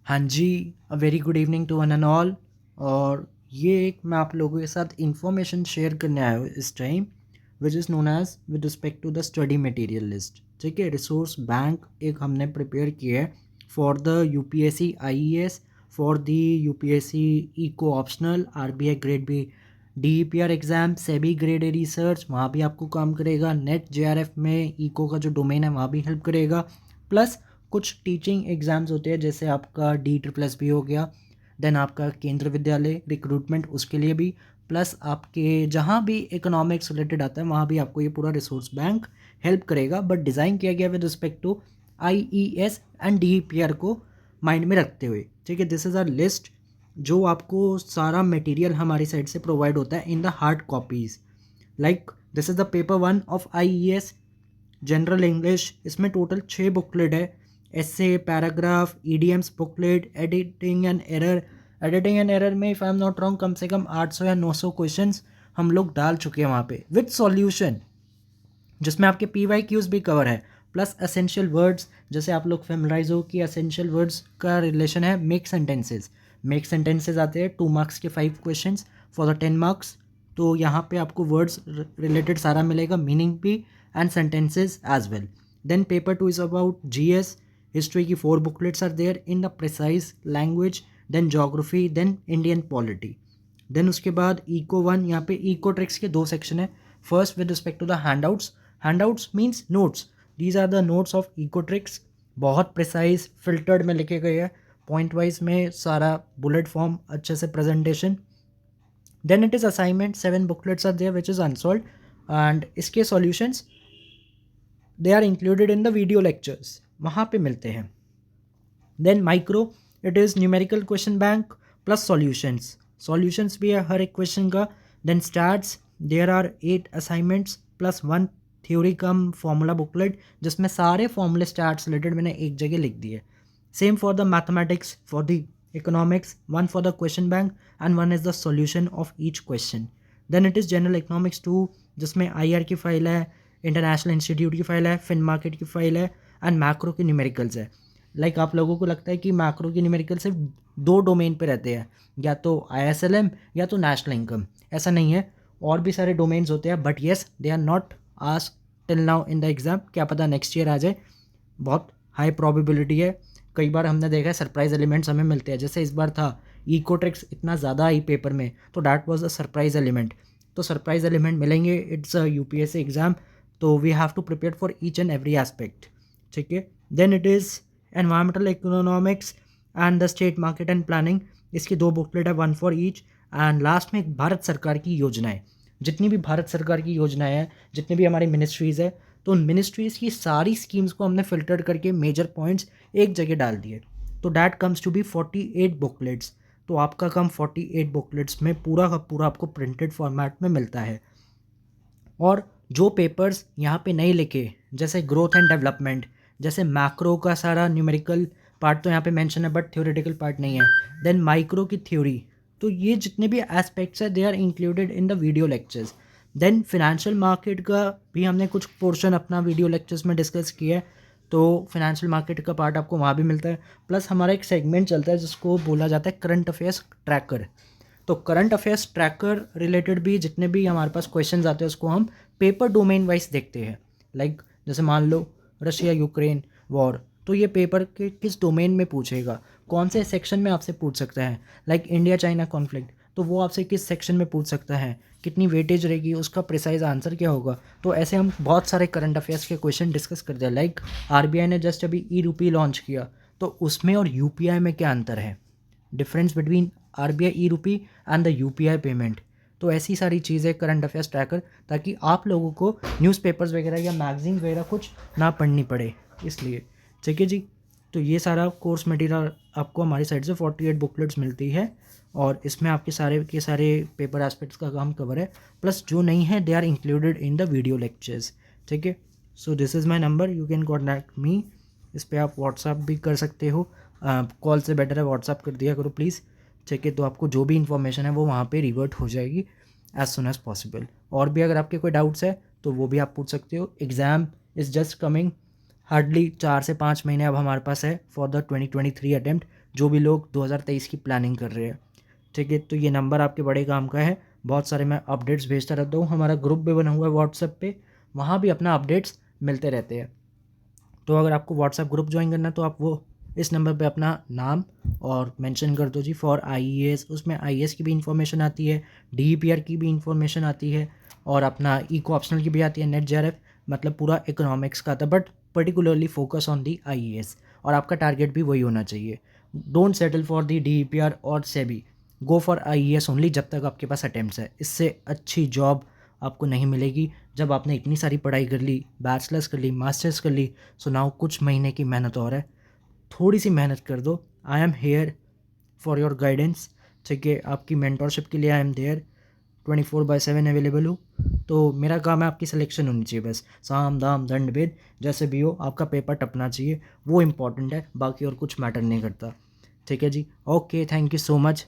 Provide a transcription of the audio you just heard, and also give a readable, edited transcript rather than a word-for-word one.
हाँ जी, a very good evening to one and all. और ये एक मैं आप लोगों के साथ इन्फॉर्मेशन शेयर करने आया हूँ इस time, which is known as with respect to the study material list. ठीक है, रिसोर्स बैंक एक हमने प्रिपेयर किया है for the UPSC IES, for the UPSC eco optional, RBI grade B DEPR exam, SEBI grade A research, वहाँ भी आपको काम करेगा। नेट जेआरएफ में इको का जो डोमेन है वहाँ भी हेल्प करेगा। प्लस कुछ टीचिंग एग्ज़ाम्स होते हैं, जैसे आपका डी ट्रिपल एस भी हो गया, देन आपका केंद्र विद्यालय रिक्रूटमेंट, उसके लिए भी। प्लस आपके जहाँ भी इकोनॉमिक्स रिलेटेड आता है वहाँ भी आपको ये पूरा रिसोर्स बैंक हेल्प करेगा, बट डिज़ाइन किया गया with respect to I E S and D P R को माइंड में रखते हुए। ठीक है, दिस इज़ आर लिस्ट जो आपको सारा मटेरियल हमारी साइड से प्रोवाइड होता है in the hard copies. Like this is the paper 1 of I E S general English. इसमें टोटल 6 बुकलेट है, essay, paragraph, EDMs booklet, editing and error में if I am not wrong कम से कम 800 या 900 क्वेश्चंस हम लोग डाल चुके हैं वहाँ पे विद सॉल्यूशन, जिसमें आपके पी वाई क्यूज़ भी कवर है। प्लस असेंशियल वर्ड्स, जैसे आप लोग फेमराइज हो कि असेंशियल वर्ड्स का रिलेशन है मेक सेंटेंसेज। मेक सेंटेंसेज आते हैं 2 मार्क्स के 5 क्वेश्चंस फॉर द 10 मार्क्स। तो यहाँ पे आपको वर्ड्स रिलेटेड सारा मिलेगा, मीनिंग भी and sentences as well. Then paper 2 is about G S. History की 4 booklets are there in the precise language. Then geography, then Indian polity. Then उसके बाद इको 1, यहाँ पे इको ट्रिक्स के 2 सेक्शन है। First with respect to the handouts. Handouts means notes, these are the notes of eco tricks. बहुत precise filtered में लिखे गए हैं, पॉइंट वाइज में सारा बुलेट फॉर्म अच्छे से presentation. Then it is assignment, 7 booklets are there which is unsolved, and इसके solutions they are included in the video lectures, वहाँ पे मिलते हैं। Then micro, it is numerical question bank plus solutions. Solutions भी है हर एक क्वेश्चन का। Then starts, there are 8 assignments plus 1 theory cum formula booklet, जिसमें सारे फॉर्मूले स्टार्ट्स रिलेटेड मैंने एक जगह लिख दिए। Same for the mathematics, for the economics, 1 for the question bank and 1 is the solution of each question. Then it is general economics 2, जिसमें I की फ़ाइल है, इंटरनेशनल इंस्टीट्यूट की फ़ाइल है, फिन मार्केट की फ़ाइल है, and macro की numericals है। Like आप लोगों को लगता है कि मैक्रो की न्यूमेरिकल सिर्फ 2 डोमेन पे रहते हैं, या तो आईएसएलएम या तो नेशनल इनकम। ऐसा नहीं है, और भी सारे डोमेन्स होते हैं, but yes they are not asked till now in the exam. क्या पता नेक्स्ट ईयर आ जाए, बहुत हाई प्रोबेबिलिटी है। कई बार हमने देखा है सरप्राइज एलिमेंट्स हमें मिलते हैं, जैसे इस बार था इकोट्रिक्स इतना ज़्यादा आई पेपर में, तो that was a surprise element. तो सरप्राइज एलिमेंट मिलेंगे, इट्स अ यूपीएससी एग्ज़ाम, तो we have to prepare for each and every aspect. ठीक है, then it is environmental economics and the state market and planning. इसकी 2 booklet है, 1 for each. And last में भारत सरकार की योजनाएं, जितनी भी भारत सरकार की योजनाएं हैं, जितनी भी हमारी मिनिस्ट्रीज़ है, तो उन मिनिस्ट्रीज़ की सारी स्कीम्स को हमने फ़िल्टर करके मेजर पॉइंट्स एक जगह डाल दिए। तो that comes to be 48 booklets. तो आपका काम 48 बुकलेट्स में पूरा का पूरा आपको प्रिंटेड फॉर्मेट में मिलता है। और जो पेपर्स यहाँ पे नहीं लिखे, जैसे ग्रोथ एंड डेवलपमेंट, जैसे मैक्रो का सारा न्यूमेरिकल पार्ट तो यहाँ पे मेंशन है, बट थ्योरेटिकल पार्ट नहीं है। देन माइक्रो की थ्योरी, तो ये जितने भी एस्पेक्ट्स है they are included in the video lectures. Then financial market का भी हमने कुछ पोर्शन अपना वीडियो लेक्चर्स में डिस्कस किया है, तो फिनेंशियल मार्केट का पार्ट आपको वहाँ भी मिलता है। प्लस हमारा एक सेगमेंट चलता है जिसको बोला जाता है करंट अफेयर्स ट्रैकर। तो करंट अफेयर्स ट्रैकर रिलेटेड भी जितने भी हमारे पास क्वेश्चंस आते हैं उसको हम पेपर डोमेन वाइज देखते हैं। लाइक जैसे मान लो रशिया यूक्रेन वॉर, तो ये पेपर के किस डोमेन में पूछेगा, कौन से सेक्शन में आपसे पूछ सकता है। लाइक इंडिया चाइना कॉन्फ्लिक्ट, तो वो आपसे किस सेक्शन में पूछ सकता है, कितनी वेटेज रहेगी, उसका प्रिसाइज आंसर क्या होगा। तो ऐसे हम बहुत सारे करंट अफेयर्स के क्वेश्चन डिस्कस करते हैं। लाइक आरबीआई ने जस्ट अभी ई रूपी लॉन्च किया, तो उसमें और यूपीआई में क्या अंतर है, difference between RBI E rupee and the UPI payment. तो ऐसी सारी चीज़ें करंट अफेयर्स ट्रैकर, ताकि आप लोगों को न्यूज़पेपर्स वगैरह या मैगजीन वगैरह कुछ ना पढ़नी पड़े, इसलिए। ठीक है जी, तो ये सारा कोर्स मटेरियल आपको हमारी साइड से 48 बुकलेट्स मिलती है, और इसमें आपके सारे के सारे पेपर एस्पेक्ट्स का काम कवर है। प्लस जो नहीं है they are included in the video lectures. ठीक है, so this is my number, you can contact me. इस पर आप व्हाट्सअप भी कर सकते हो, कॉल से बेटर है व्हाट्सअप कर दिया करो प्लीज़। ठीक है, तो आपको जो भी इन्फॉर्मेशन है वो वहाँ पे रिवर्ट हो जाएगी एज सुन एज़ पॉसिबल। और भी अगर आपके कोई डाउट्स है तो वो भी आप पूछ सकते हो। Exam is just coming, hardly 4 से 5 महीने अब हमारे पास है फॉर द 2023 अटेम्प्ट, जो भी लोग 2023 की प्लानिंग कर रहे हैं। ठीक है, तो ये नंबर आपके बड़े काम का है। बहुत सारे मैं अपडेट्स भेजता रहता हूँ, हमारा ग्रुप भी बना हुआ है व्हाट्सएप पे, वहाँ भी अपना अपडेट्स मिलते रहते हैं। तो अगर आपको व्हाट्सएप ग्रुप ज्वाइन करना है तो आप वो इस नंबर पे अपना नाम और मेंशन कर दो जी फॉर आईएएस। उसमें आईएएस की भी इंफॉर्मेशन आती है, डीईपीआर की भी इंफॉर्मेशन आती है, और अपना इको ऑप्शनल की भी आती है, नेट जेआरएफ, मतलब पूरा इकोनॉमिक्स का आता है, but particularly focus on the IAS. और आपका टारगेट भी वही होना चाहिए। डोंट सेटल फॉर दी डीईपीआर और SEBI, go for IAS only जब तक आपके पास अटेम्प्ट्स है। इससे अच्छी जॉब आपको नहीं मिलेगी। जब आपने इतनी सारी पढ़ाई कर ली, बैचलर्स कर ली, मास्टर्स कर ली, सो नाउ कुछ महीने की मेहनत और है, थोड़ी सी मेहनत कर दो। I am here for your guidance. ठीक है, आपकी मेंटोरशिप के लिए आई एम देयर, 24/7 अवेलेबल हूँ। तो मेरा काम है आपकी सिलेक्शन होनी चाहिए, बस साम दाम दंड भेद जैसे भी हो आपका पेपर टपना चाहिए, वो इम्पॉर्टेंट है, बाकी और कुछ मैटर नहीं करता। ठीक है जी, okay, thank you so much.